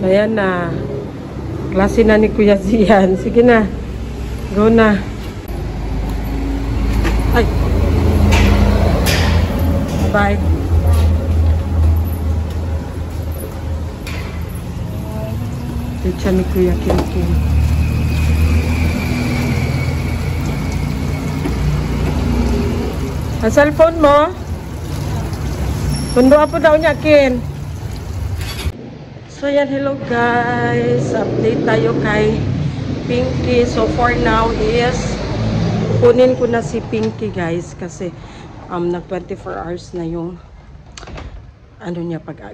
Ayan na. Klase na ni Kuya Zian. Sige na. Go na. Ay. Bye. Teacher ni Kuya Kim. Ang cellphone mo? Sundo po daw niya, Kin. So yan, hello guys, update tayo kay Pinky. So for now is kunin ko na si Pinky guys kasi nag 24 hours na yung ano niya pag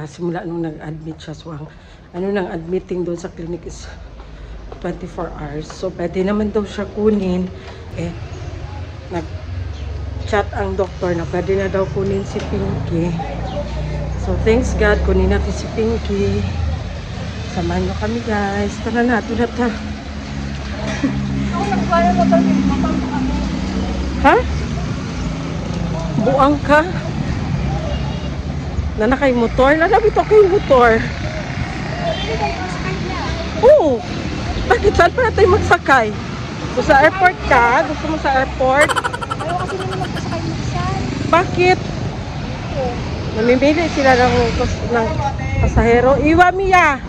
simula nung nag-admit siya. So ang ano nang admitting doon sa clinic is 24 hours. So pwede naman daw siya kunin. Nag-chat ang doktor na pwede na daw kunin si Pinky. So, thanks God, kunin natin si Pinky. Samahan nyo kami, guys. Tara na, ito na ta. Ha? Buang ka? Nanakay motor? Nalabi ito kay motor. Oo. Bakit saan pa natin magsakay? So, sa airport ka? Gusto mo sa airport? Ayaw kasi naman magpasakay magsan. Bakit? Namimili sila ng pasahero. Iwa, Mia!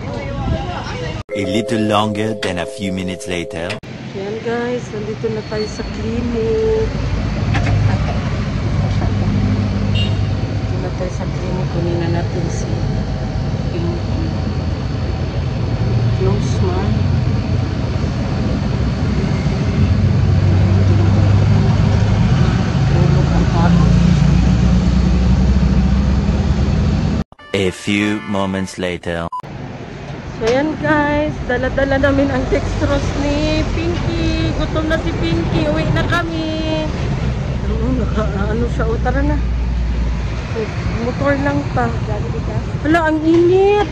A little longer than a few minutes later. Yan guys, nandito na tayo sa clinic. Nandito na tayo sa clinic. Kunin na natin si Pinky. Close man. Tulog ang tato. A few moments later. So yan guys, dala-dala namin ang dextrose ni Pinky. Gutom na si Pinky, uwi na kami. Ano siya, tara na. Motor lang pa. Hala, ang init.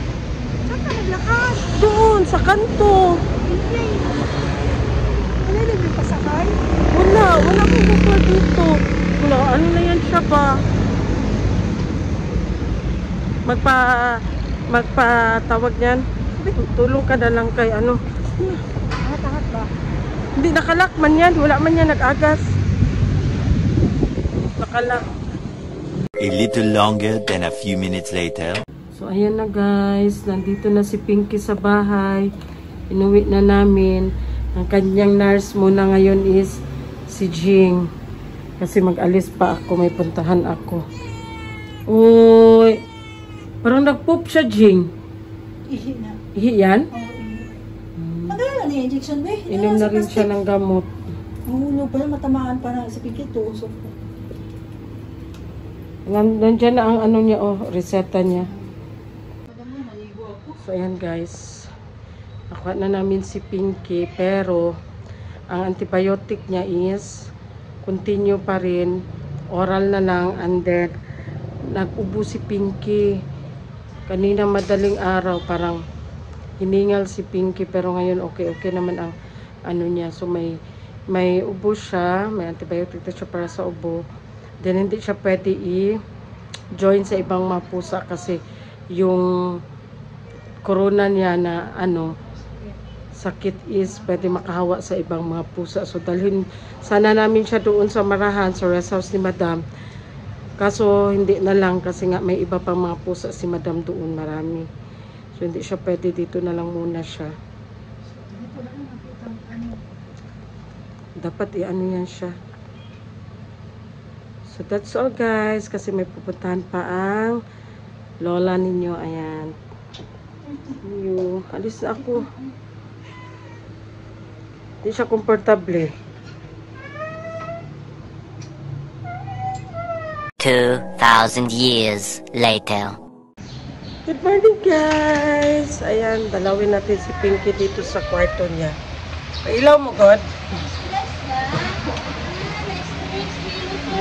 Saan ka naglakas? Doon, sa kanto. Wala na yung pasakay? Wala kong motor dito. Wala, ano na yan siya ba? Magpatawag niyan. Tulong ka na lang kay ano. Angat ba? Hindi, nakalak man yan. Wala man yan, nag-agas. Nakalak. A little longer than a few minutes later. So, ayan na guys. Nandito na si Pinky sa bahay. Inuwi na namin. Ang kanyang nurse muna ngayon is si Jing. Kasi mag-alis pa ako. May puntahan ako. Uy! Parang nag-poop siya, Jing. Ihi na. Ihi yan? Oo, ihi. Ang gano'n na niya, injection ba? Inom na rin siya ng gamot. Mahulog pa na, matamaan pa na sa Pinky. Tuusok ko. Nandiyan na ang ano niya, reseta niya. So, ayan guys. Nakuha na namin si Pinky. Pero, ang antibiotic niya is continue pa rin. Oral na lang. And then, nag-ubo si Pinky. Kanina madaling araw, parang hiningal si Pinky. Pero ngayon, okay naman ang ano niya. So, may ubo siya. May antibiotic na siya para sa ubo. Then, hindi siya pwede i-join sa ibang mga pusa kasi yung corona niya na sakit is pwede makahawa sa ibang mga pusa. So, dalhin sana namin siya doon sa Marahan, sa rest house ni Madam. Kaso, hindi na lang kasi nga may iba pang mga pusa si Madam doon, marami. So, hindi siya pwede, dito na lang muna siya. Dapat i-ano yan siya. So, that's all guys. Kasi may pupuntahan pa ang lola ninyo. Ayan. Alis na ako. Hindi siya komportable. 2,000 years later. Good morning guys. Ayan, dalawin natin si Pinky dito sa kwarto niya. Pailaw mo, God.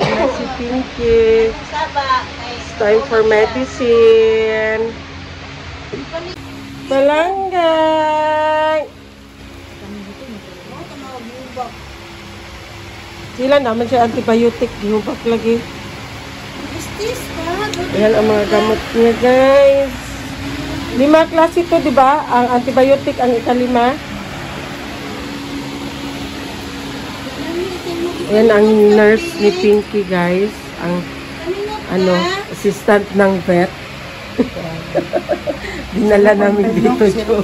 Ayan na si Pinky. It's time for medicine. Palanggang. Sila naman siya antibiotic. Gihubak lagi. Ayan ang mga gamot niya, guys. 5 klase ito, di ba? Ang antibiotic, ang ikalima. Ayan ang nurse ni Pinky, guys. Ang assistant ng vet. Dinala namin dito, Jo.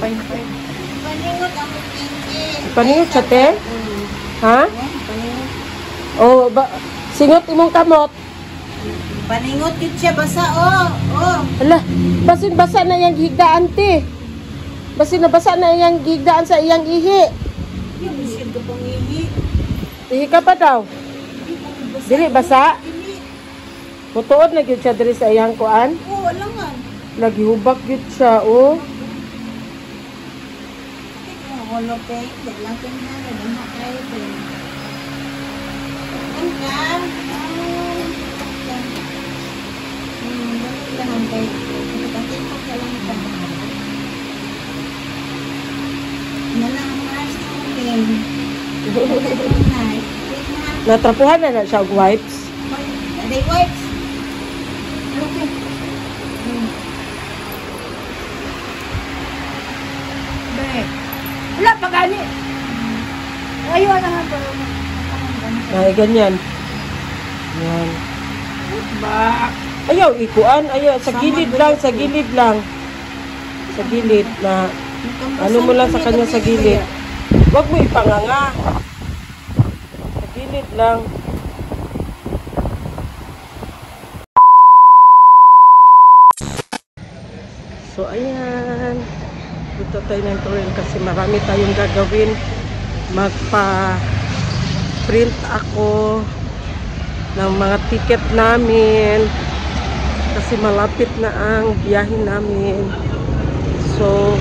Paningot siya, te? Ha? Oh, singot imong kamot. Paningot yun siya, basa, oh. Hala, basin basa na iyang higaan, te. Basin na basa na iyang higaan sa iyang ihi. Yung bisin ka pang ihi. Ihi ka pa daw. Dili basa? Mutuod na gyud siya diri sa iyang kuan. Oo, alangan. Naghihubak gyud siya, oh. Wala kay, dalang ka na, dalang ka kayo. Ang ka? Natrapuhan na siya og wipes. They wipes. Okay. Wala pa gani. Ayaw na nga pero. Ay, ganyan. Yan. Ba. Ayaw, ikuan. Ayaw, sa gilid lang, sa gilid lang. Sa gilid na, ano mo lang sa kanya sa gilid. Huwag mo ipanganga. Sa gilid lang. So, ayan. Dito tayo ng turin kasi marami tayong gagawin. Magpa-print ako ng mga ticket namin. Kasi malapit na ang biyahe namin. So,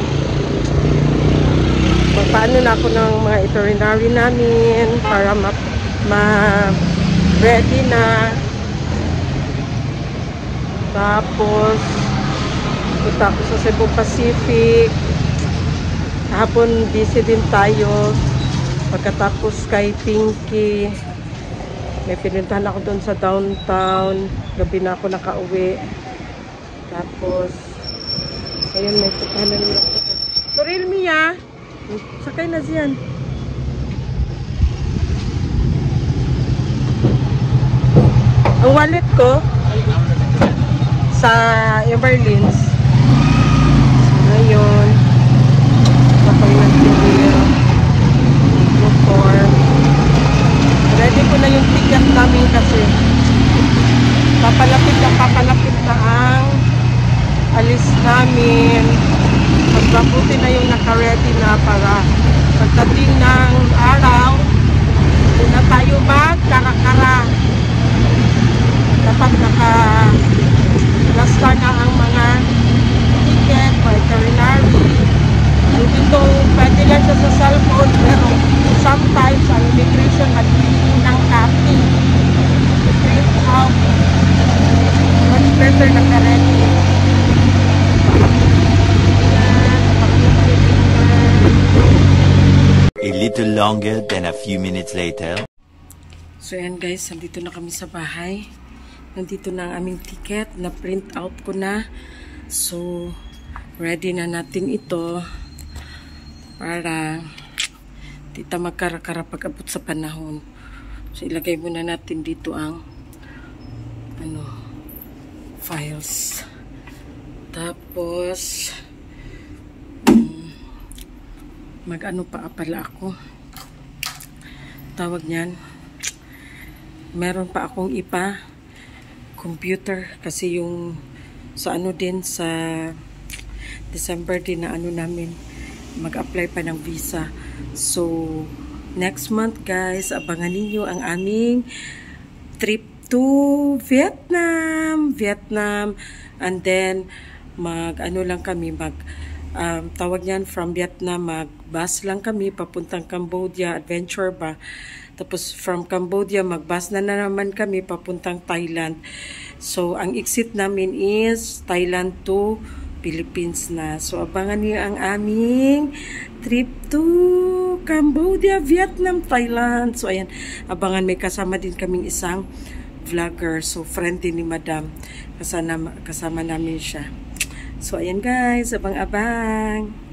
magpaano na ako ng mga itinerary namin para ma-ready na. Tapos, punta ako sa Cebu Pacific. Hapon, busy din tayo. Pagkatapos kay Pinky, may pinuntahan ako doon sa downtown. Gabi na ako nakauwi. Tapos, ayun, may puntahan na nila ako. Turil Mia! Sakay na siyan. Ang wallet ko sa Everlins. So, ngayon, sakay na siya. Motor. Ready ko na yung ticket namin kasi papalapit na ang alis namin. Magbabuti na yung naka-ready na para pagdating ng araw, hindi na tayo magkara-kara. Dapat naka-lasta na ang mga ticket, itinerary. Even though pwede lang siya sa cellphone, pero sometimes ang immigration nagbibigay ng copy. Print out. Much better naka-ready. A little longer than a few minutes later. So ayan guys, nandito na kami sa bahay. Nandito na ang aming ticket, na print out ko na. So, ready na natin ito para di tayo magkara-kara pag-abot sa panahon. So, ilagay muna natin dito ang files. Tapos, mag-ano pa pala ako. Tawag niyan. Meron pa akong computer kasi yung sa din sa December din na namin mag-apply pa ng visa. So next month guys, abangan niyo ang aming trip to Vietnam, and then lang kami tawag niyan from Vietnam, mag-bus lang kami papuntang Cambodia, adventure ba. Tapos from Cambodia, magbus na naman kami papuntang Thailand. So, ang exit namin is Thailand to Philippines na. So, abangan niyo ang aming trip to Cambodia, Vietnam, Thailand. So, ayan, abangan, may kasama din kaming isang vlogger. So, friend din ni Madam. Kasama namin siya. So, ayan guys, abang-abang.